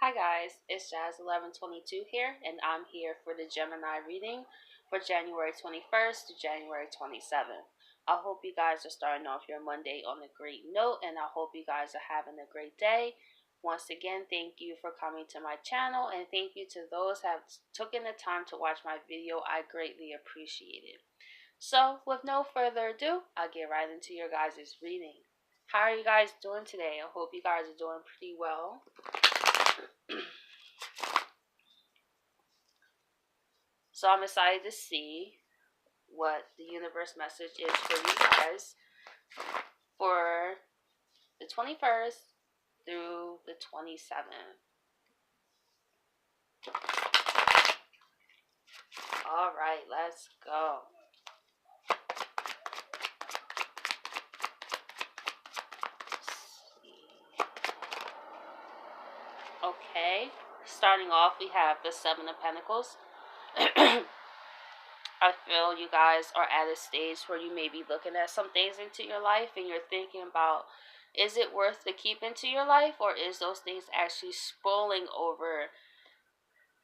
Hi guys, it's Jazz1122 here, and I'm here for the Gemini reading for January 21st to January 27th. I hope you guys are starting off your Monday on a great note, and I hope you guys are having a great day. Once again, thank you for coming to my channel, and thank you to those who have taken the time to watch my video. I greatly appreciate it. So, with no further ado, I'll get right into your guys' reading. How are you guys doing today? I hope you guys are doing pretty well. So I'm excited to see what the universe message is for you guys for the 21st through the 27th. All right, let's go. Okay, starting off, we have the Seven of Pentacles. I feel you guys are at a stage where you may be looking at some things into your life and you're thinking about, is it worth to keep into your life, or is those things actually spoiling over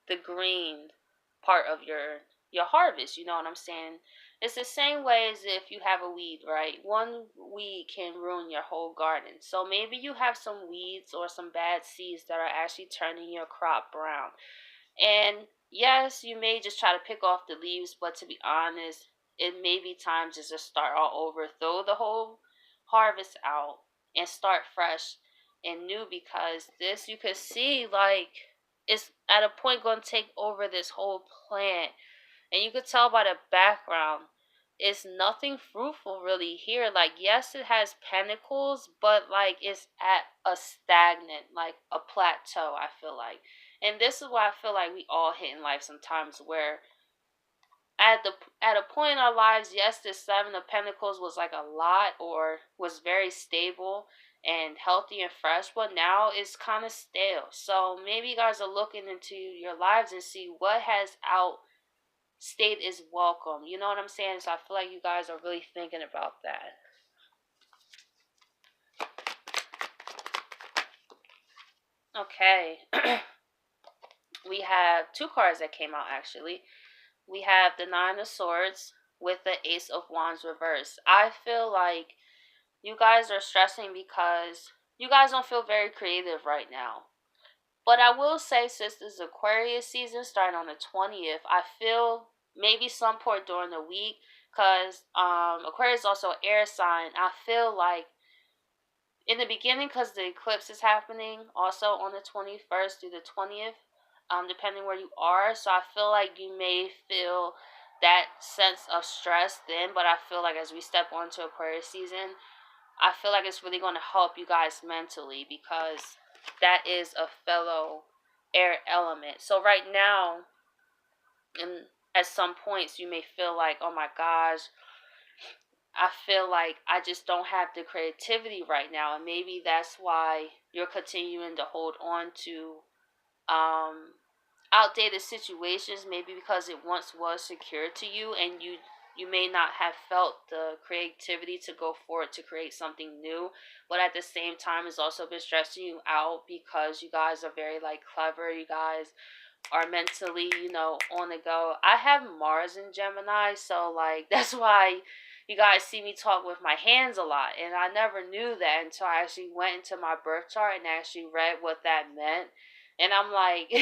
the green part of your harvest? You know what I'm saying? It's the same way as if you have a weed, right? One weed can ruin your whole garden. So maybe you have some weeds or some bad seeds that are actually turning your crop brown. And yes, you may just try to pick off the leaves, but to be honest, it may be time just to start all over, throw the whole harvest out, and start fresh and new, because this, you could see, like, it's at a point going to take over this whole plant. And you could tell by the background, it's nothing fruitful really here. Like, yes, it has pentacles, but like it's at a stagnant, like a plateau, I feel like. And this is why I feel like we all hit in life sometimes, where at a point in our lives, yes, this Seven of Pentacles was like a lot, or was very stable and healthy and fresh, but now it's kind of stale. So maybe you guys are looking into your lives and see what has outstayed its welcome. You know what I'm saying? So I feel like you guys are really thinking about that. Okay. We have two cards that came out actually. We have the Nine of Swords with the Ace of Wands reversed. I feel like you guys are stressing because you guys don't feel very creative right now. But I will say, since this is Aquarius season starting on the 20th, I feel maybe some point during the week, because Aquarius is also an air sign. I feel like in the beginning, because the eclipse is happening also on the 21st through the 20th, depending where you are. So I feel like you may feel that sense of stress then, but I feel like as we step onto Aquarius season, I feel like it's really going to help you guys mentally, because that is a fellow air element. So right now, and at some points, you may feel like, oh my gosh, I feel like I just don't have the creativity right now. And maybe that's why you're continuing to hold on to outdated situations, maybe because it once was secure to you, and you may not have felt the creativity to go forward to create something new, but at the same time it's also been stressing you out because you guys are very like clever. You guys are mentally, on the go. I have Mars in Gemini, so like that's why you guys see me talk with my hands a lot, and I never knew that until I actually went into my birth chart and actually read what that meant. And I'm like,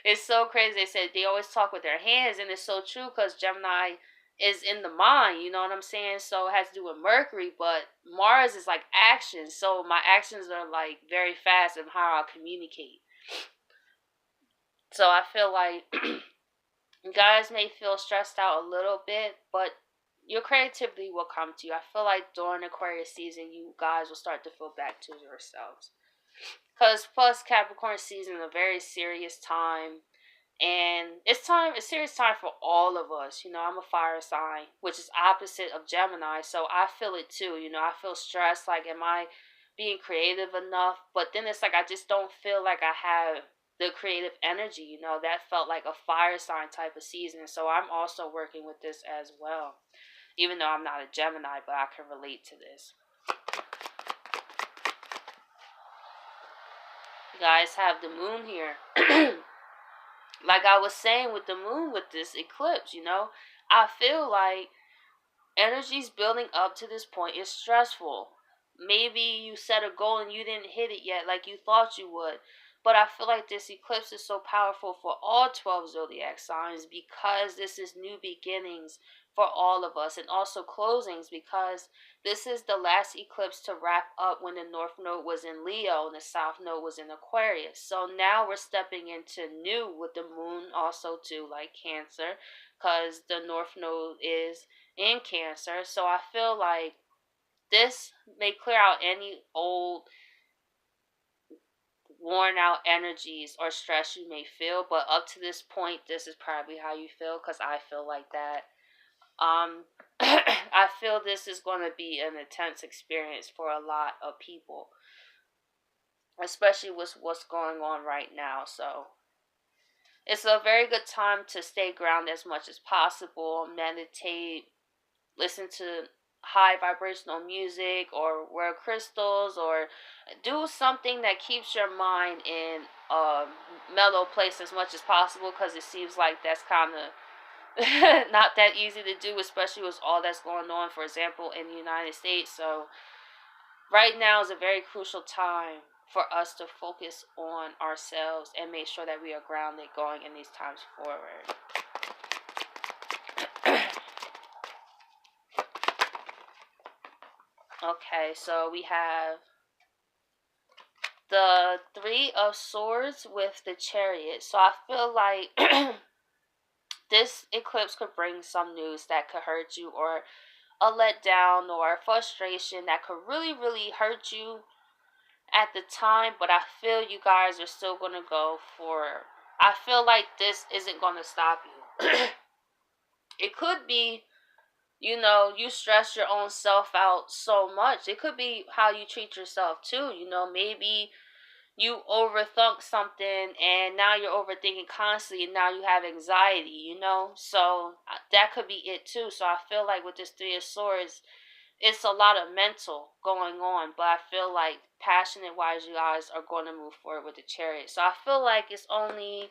it's so crazy. They said they always talk with their hands, and it's so true, because Gemini is in the mind, you know what I'm saying? So it has to do with Mercury, but Mars is like action. So my actions are like very fast in how I communicate. So I feel like you guys may feel stressed out a little bit, but your creativity will come to you. I feel like during Aquarius season, you guys will start to feel back to yourselves. Because plus Capricorn season is a very serious time. And it's serious time for all of us. I'm a fire sign, which is opposite of Gemini. So I feel it too. I feel stressed. Like, am I being creative enough? But then it's like, I just don't feel like I have the creative energy. That felt like a fire sign type of season. So I'm also working with this as well. Even though I'm not a Gemini, but I can relate to this. You guys have the moon here. Like I was saying with the moon with this eclipse, I feel like energy's building up to this point is stressful. Maybe you set a goal and you didn't hit it yet like you thought you would. But I feel like this eclipse is so powerful for all 12 zodiac signs because this is new beginnings for all of us and also closings because this is the last eclipse to wrap up when the North Node was in Leo and the South Node was in Aquarius. So now we're stepping into new with the moon also too, like Cancer, because the North Node is in Cancer. So I feel like this may clear out any old worn out energies or stress you may feel, but up to this point this is probably how you feel because I feel like that. I feel this is going to be an intense experience for a lot of people, especially with what's going on right now. So it's a very good time to stay grounded as much as possible, meditate, listen to high vibrational music or wear crystals or do something that keeps your mind in a mellow place as much as possible because it seems like that's kind of not that easy to do, especially with all that's going on, for example, in the United States. So right now is a very crucial time for us to focus on ourselves and make sure that we are grounded going in these times forward. Okay, so we have the Three of Swords with the Chariot. So I feel like this eclipse could bring some news that could hurt you, or a letdown, or a frustration that could really, really hurt you at the time. But I feel you guys are still going to go for. I feel like this isn't going to stop you. It could be, you stress your own self out so much. It could be how you treat yourself too. Maybe you overthink something and now you're overthinking constantly and now you have anxiety. So that could be it too. So I feel like with this Three of Swords, it's a lot of mental going on, but I feel like passionate wise you guys are going to move forward with the Chariot. So I feel like it's only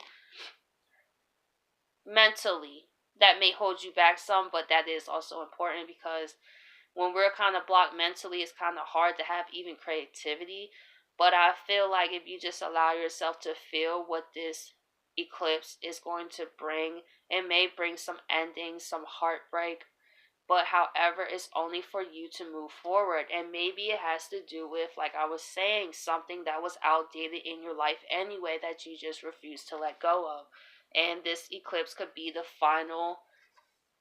mentally that may hold you back some, but that is also important because when we're kind of blocked mentally, it's kind of hard to have even creativity. But I feel like if you just allow yourself to feel what this eclipse is going to bring, it may bring some endings, some heartbreak. But however, it's only for you to move forward. And maybe it has to do with, like I was saying, something that was outdated in your life anyway that you just refuse to let go of. And this eclipse could be the final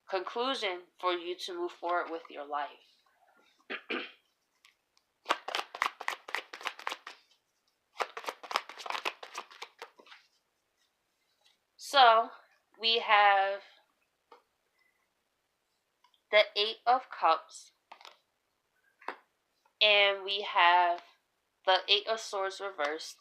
conclusion for you to move forward with your life. So, we have the Eight of Cups, and we have the Eight of Swords reversed,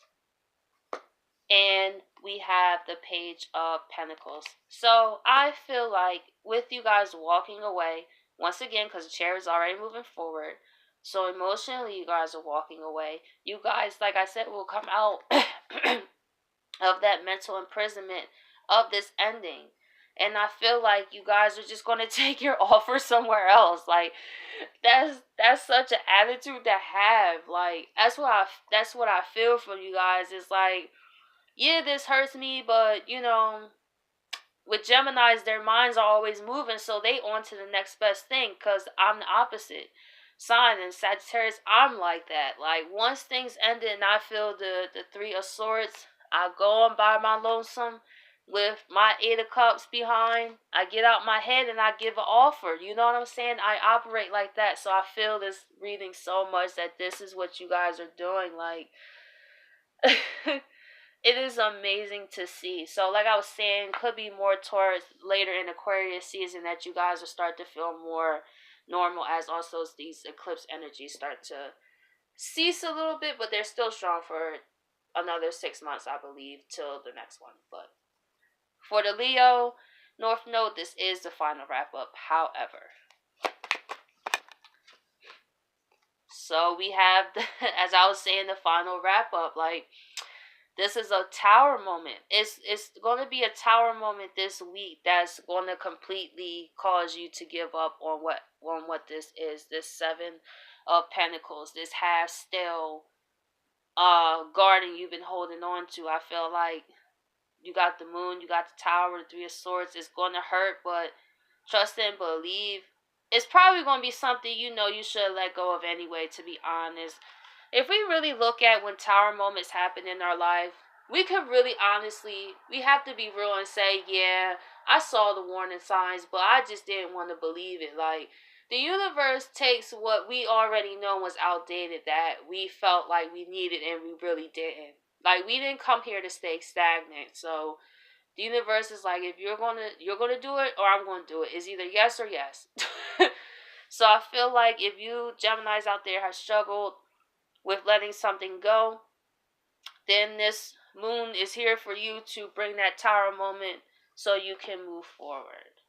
and we have the Page of Pentacles. So, I feel like with you guys walking away, once again, because the chair is already moving forward, so emotionally you guys are walking away. You guys, like I said, will come out of that mental imprisonment of this ending. And I feel like you guys are just going to take your offer somewhere else. Like that's such an attitude to have. Like that's what I feel from you guys. It's like, yeah, this hurts me, but with Geminis, their minds are always moving, so they on to the next best thing. Cause I'm the opposite sign, and Sagittarius, I'm like that. Like once things ended, and I feel the Three of Swords, I go on by my lonesome with my Eight of Cups behind. I get out my head and I give an offer. You know what I'm saying? I operate like that, so I feel this reading so much that this is what you guys are doing. Like. It is amazing to see. So, like I was saying, could be more towards later in Aquarius season that you guys will start to feel more normal as also these eclipse energies start to cease a little bit, but they're still strong for another 6 months, I believe, till the next one. But for the Leo North Node, this is the final wrap up. However, so we have, as I was saying, the final wrap up. Like, This is a tower moment. It's going to be a tower moment this week that's going to completely cause you to give up on what this is. This 7 of Pentacles, this half still garden you've been holding on to. I feel like you got the Moon, you got the Tower, the 3 of Swords. It's going to hurt, but trust and believe. It's probably going to be something you know you should let go of anyway, to be honest. If we really look at when tower moments happen in our life, we could really honestly, we have to be real and say, yeah, I saw the warning signs, but I just didn't want to believe it. Like, the universe takes what we already know was outdated that we felt like we needed and we really didn't. Like, we didn't come here to stay stagnant. So the universe is like, if you're gonna do it or I'm gonna do it. It's either yes or yes. So I feel like if you Geminis out there have struggled with letting something go, then this moon is here for you to bring that tower moment so you can move forward.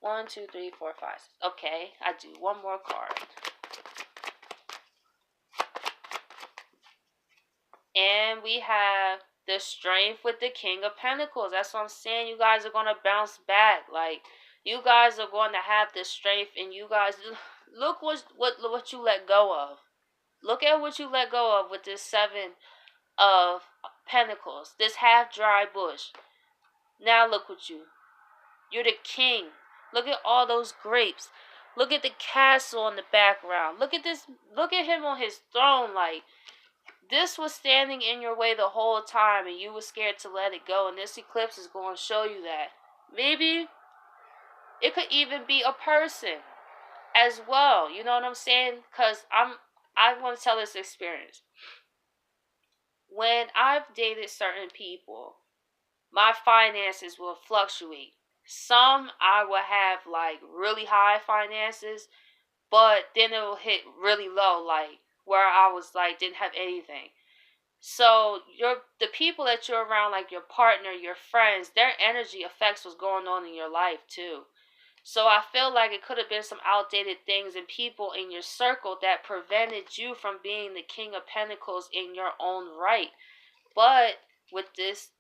1, 2, 3, 4, 5. Okay, I do one more card. And we have the Strength with the King of Pentacles. That's what I'm saying. You guys are going to bounce back. Like, you guys are going to have the strength, and you guys, look what you let go of. Look at what you let go of with this 7 of Pentacles. This half-dry bush. Now look what you're the king. Look at all those grapes. Look at the castle in the background. Look at this. Look at him on his throne. Like, this was standing in your way the whole time and you were scared to let it go. And this eclipse is going to show you that. Maybe it could even be a person as well. You know what I'm saying? Because I want to tell this experience. When I've dated certain people, my finances will fluctuate. Some I will have like really high finances, but then it will hit really low, like where I was like didn't have anything. So the people that you're around, like your partner, your friends, their energy affects what's going on in your life too. So I feel like it could have been some outdated things and people in your circle that prevented you from being the King of Pentacles in your own right. But with this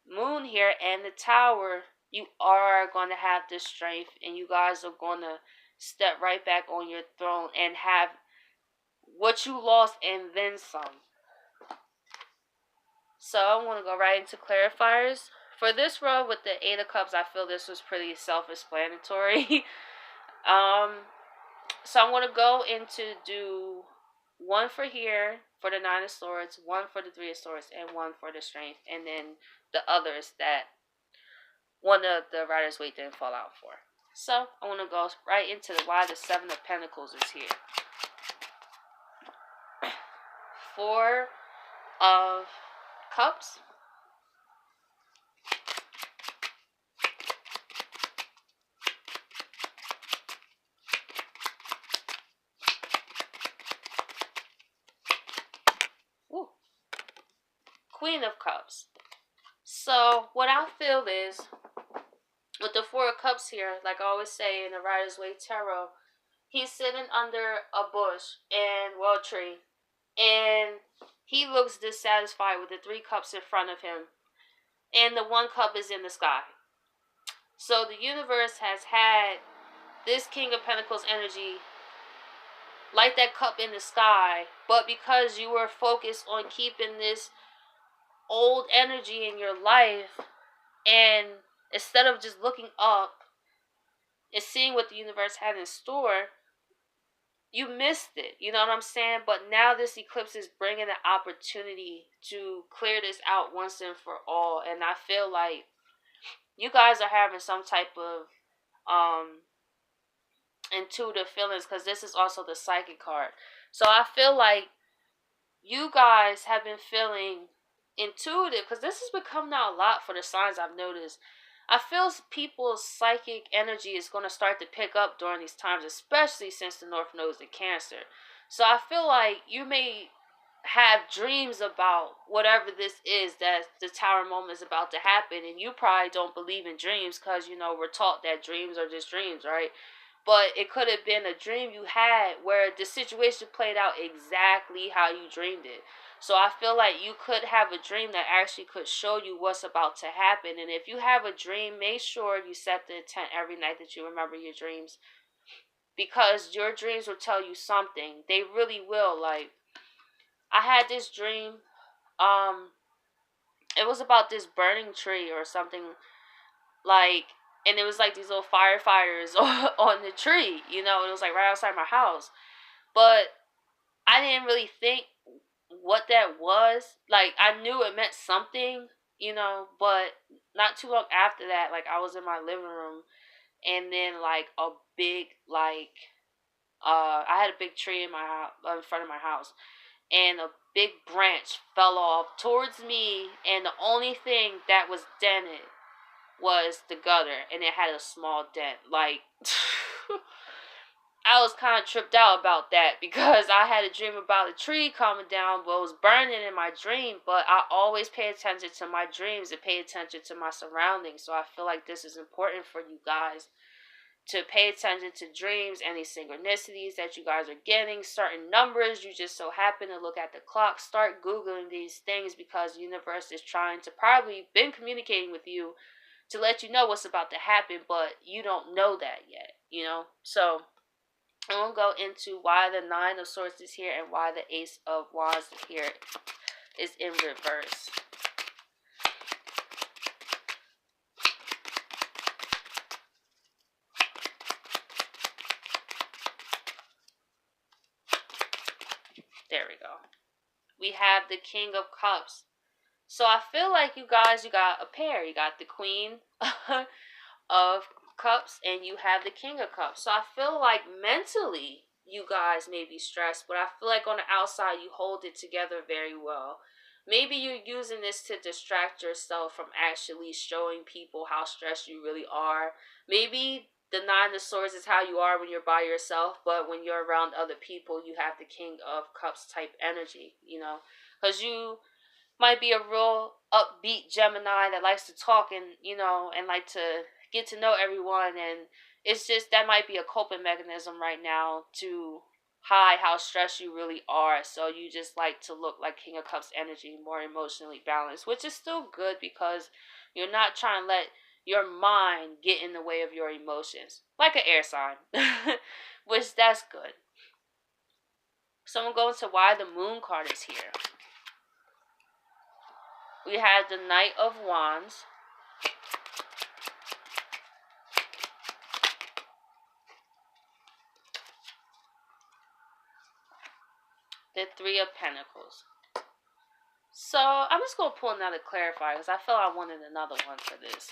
moon here and the tower, you are going to have this strength and you guys are going to step right back on your throne and have what you lost and then some. So I want to go right into clarifiers. For this row with the 8 of Cups, I feel this was pretty self-explanatory. So I'm going to go into do one for here for the 9 of Swords, one for the 3 of Swords, and one for the Strength. And then the others that one of the Rider's Waite didn't fall out for. So I want to go right into why the 7 of Pentacles is here. 4 of Cups. Ooh. Queen of Cups. So what I feel is with the 4 of Cups here, like I always say in the Rider's Waite Tarot, he's sitting under a bush and tree, and he looks dissatisfied with the 3 cups in front of him, and the 1 cup is in the sky. So the universe has had this King of Pentacles energy like that cup in the sky, but because you were focused on keeping this old energy in your life, and instead of just looking up and seeing what the universe had in store, you missed it. You know what I'm saying? But now this eclipse is bringing an opportunity to clear this out once and for all. And I feel like you guys are having some type of intuitive feelings, because this is also the psychic card. So I feel like you guys have been feeling intuitive, because this has become now a lot for the signs I've noticed. I feel people's psychic energy is going to start to pick up during these times, especially since the North Node's in Cancer. So I feel like you may have dreams about whatever this is that the tower moment is about to happen, and you probably don't believe in dreams because, you know, we're taught that dreams are just dreams, right? But it could have been a dream you had where the situation played out exactly how you dreamed it. So I feel like you could have a dream that actually could show you what's about to happen. And if you have a dream, make sure you set the intent every night that you remember your dreams, because your dreams will tell you something. They really will. Like, I had this dream. Um, it was about this burning tree or something, like, and it was like these little firefighters on the tree. It was like right outside my house. But I didn't really think what that was. Like, I knew it meant something, but not too long after that, like, I was in my living room, and then like a big, like, I had a big tree in my house, in front of my house, and a big branch fell off towards me, and the only thing that was dented was the gutter, and it had a small dent. Like, I was kind of tripped out about that because I had a dream about a tree coming down, but it was burning in my dream. But I always pay attention to my dreams and pay attention to my surroundings. So I feel like this is important for you guys to pay attention to dreams, any synchronicities that you guys are getting, certain numbers. You just so happen to look at the clock. Start Googling these things, because the universe is trying to, probably been communicating with you to let you know what's about to happen, but you don't know that yet. So I'm going to go into why the Nine of Swords is here and why the Ace of Wands here is in reverse. There we go. We have the King of Cups. So I feel like you guys, you got a pair. You got the Queen of Cups and you have the King of Cups. So I feel like mentally you guys may be stressed, but I feel like on the outside you hold it together very well. Maybe you're using this to distract yourself from actually showing people how stressed you really are. Maybe the Nine of Swords is how you are when you're by yourself, but when you're around other people, you have the King of Cups type energy. Because you might be a real upbeat Gemini that likes to talk and like to get to know everyone, and it's just that might be a coping mechanism right now to hide how stressed you really are. So you just like to look like King of Cups energy, more emotionally balanced, which is still good because you're not trying to let your mind get in the way of your emotions, like an air sign, which that's good. So I'm going to why the Moon card is here. We have the Knight of Wands, the Three of Pentacles. So I'm just going to pull another clarifier because I felt I wanted another one for this.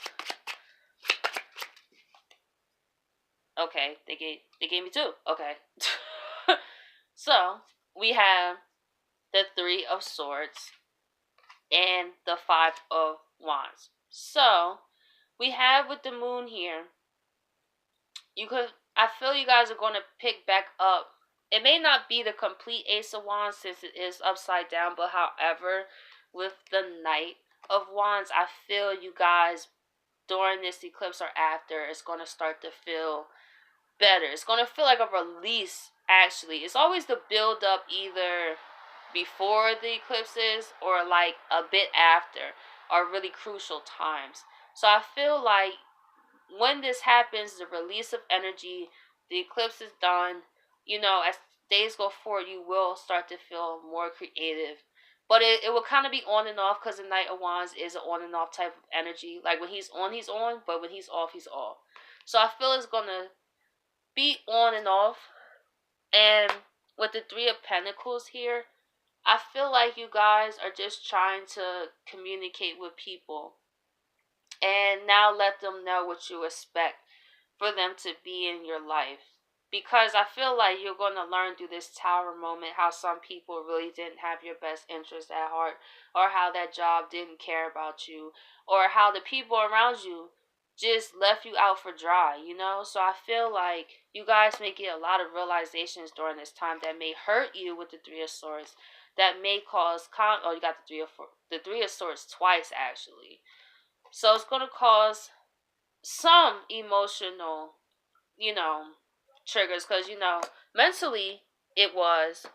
Okay, they gave me two. Okay. So we have the Three of Swords and the Five of Wands. So we have with the Moon here, I feel you guys are going to pick back up. It may not be the complete Ace of Wands since it is upside down, but however, with the Knight of Wands, I feel you guys during this eclipse or after, it's going to start to feel better. It's going to feel like a release, actually. It's always the build up either before the eclipses or like a bit after, are really crucial times. So I feel like when this happens, the release of energy, the eclipse is done, as days go forward, you will start to feel more creative. But it will kind of be on and off because the Knight of Wands is an on and off type of energy. Like when he's on, but when he's off, he's off. So I feel it's going to be on and off. And with the Three of Pentacles here, I feel like you guys are just trying to communicate with people and now let them know what you expect for them to be in your life. Because I feel like you're going to learn through this tower moment how some people really didn't have your best interest at heart, or how that job didn't care about you, or how the people around you just left you out for dry. So I feel like you guys may get a lot of realizations during this time that may hurt you with the Three of Swords, that may cause you got the Three of Swords twice actually. So it's going to cause some emotional, you know, triggers because, mentally it was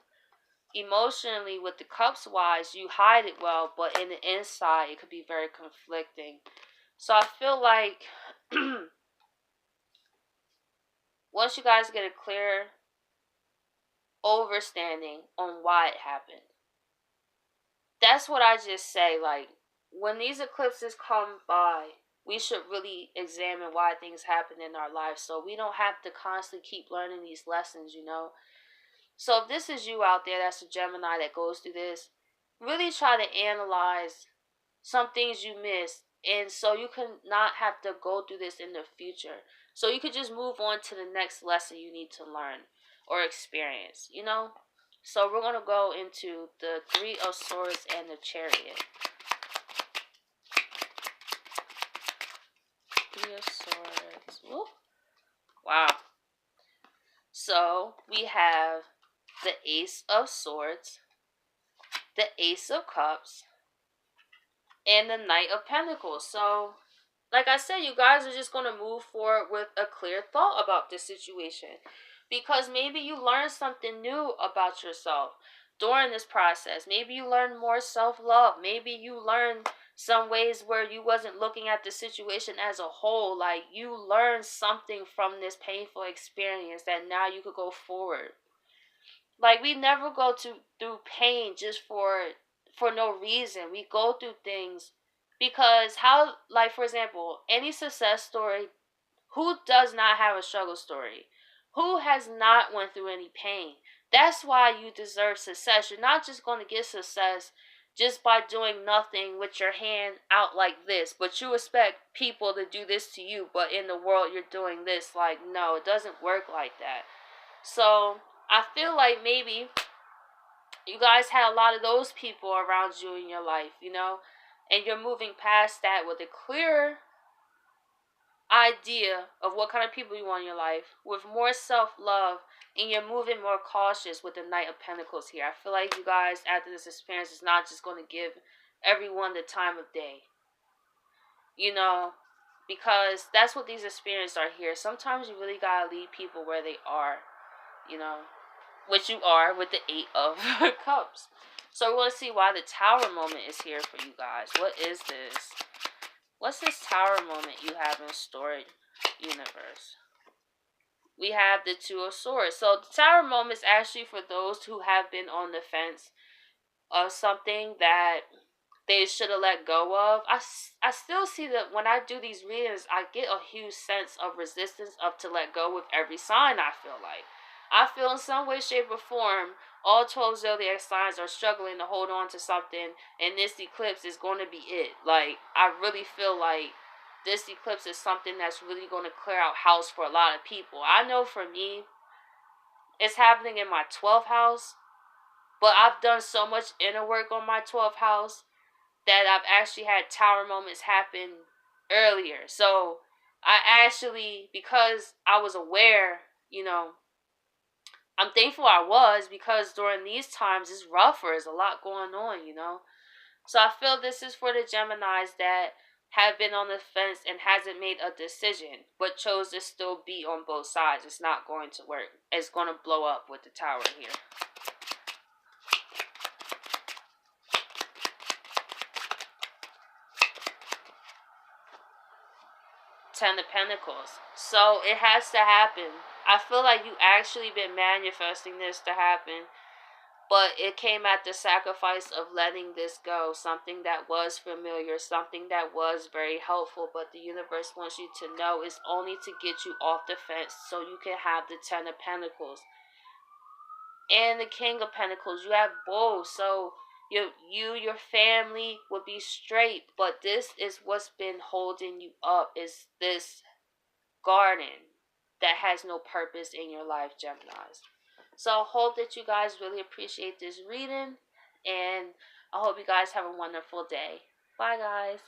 emotionally with the cups wise, you hide it well, but in the inside, it could be very conflicting. So I feel like once you guys get a clear understanding on why it happened, that's what I just say. Like, when these eclipses come by, we should really examine why things happen in our lives so we don't have to constantly keep learning these lessons, you know? So if this is you out there that's a Gemini that goes through this, really try to analyze some things you missed, and so you can not have to go through this in the future. So you could just move on to the next lesson you need to learn or experience, you know? So we're going to go into the Three of Swords and the Chariot. Three of Swords. Woo. Wow. So we have the Ace of Swords, the Ace of Cups, and the Knight of Pentacles. So, like I said, you guys are just going to move forward with a clear thought about this situation. Because maybe you learned something new about yourself during this process. Maybe you learned more self-love. Maybe you learned some ways where you wasn't looking at the situation as a whole. Like, you learned something from this painful experience that now you could go forward. Like, we never go through pain just for no reason. We go through things because how, like, for example, any success story, who does not have a struggle story? Who has not went through any pain? That's why you deserve success. You're not just going to get success just by doing nothing with your hand out like this, but you expect people to do this to you, but in the world you're doing this. Like, no, it doesn't work like that. So I feel like maybe you guys had a lot of those people around you in your life, you know, and you're moving past that with a clear idea of what kind of people you want in your life, with more self-love, and you're moving more cautious with the Knight of Pentacles here. I feel like you guys, after this experience, is not just going to give everyone the time of day, you know, because that's what these experiences are here. Sometimes you really gotta leave people where they are, you know, which you are with the Eight of Cups. So we're going to see why the Tower moment is here for you guys. What is this? What's this Tower moment you have in store, universe? We have the Two of Swords. So the Tower moment is actually for those who have been on the fence of something that they should have let go of. I still see that when I do these readings, I get a huge sense of resistance up to let go with every sign, I feel like. I feel in some way, shape, or form, all 12 zodiac signs are struggling to hold on to something, and this eclipse is going to be it. Like, I really feel like this eclipse is something that's really going to clear out house for a lot of people. I know for me, it's happening in my 12th house, but I've done so much inner work on my 12th house that I've actually had tower moments happen earlier. So I actually, because I was aware, you know, I'm thankful I was, because during these times it's rougher. There's a lot going on, you know. So I feel this is for the Geminis that have been on the fence and hasn't made a decision, but chose to still be on both sides. It's not going to work. It's going to blow up with the tower here. Ten of Pentacles. So it has to happen. I feel like you actually been manifesting this to happen, but it came at the sacrifice of letting this go. Something that was familiar, something that was very helpful, but the universe wants you to know it's only to get you off the fence so you can have the Ten of Pentacles and the King of Pentacles. You have both, so your family would be straight, but this is what's been holding you up, is this garden that has no purpose in your life, Geminis. So I hope that you guys really appreciate this reading, and I hope you guys have a wonderful day. Bye, guys.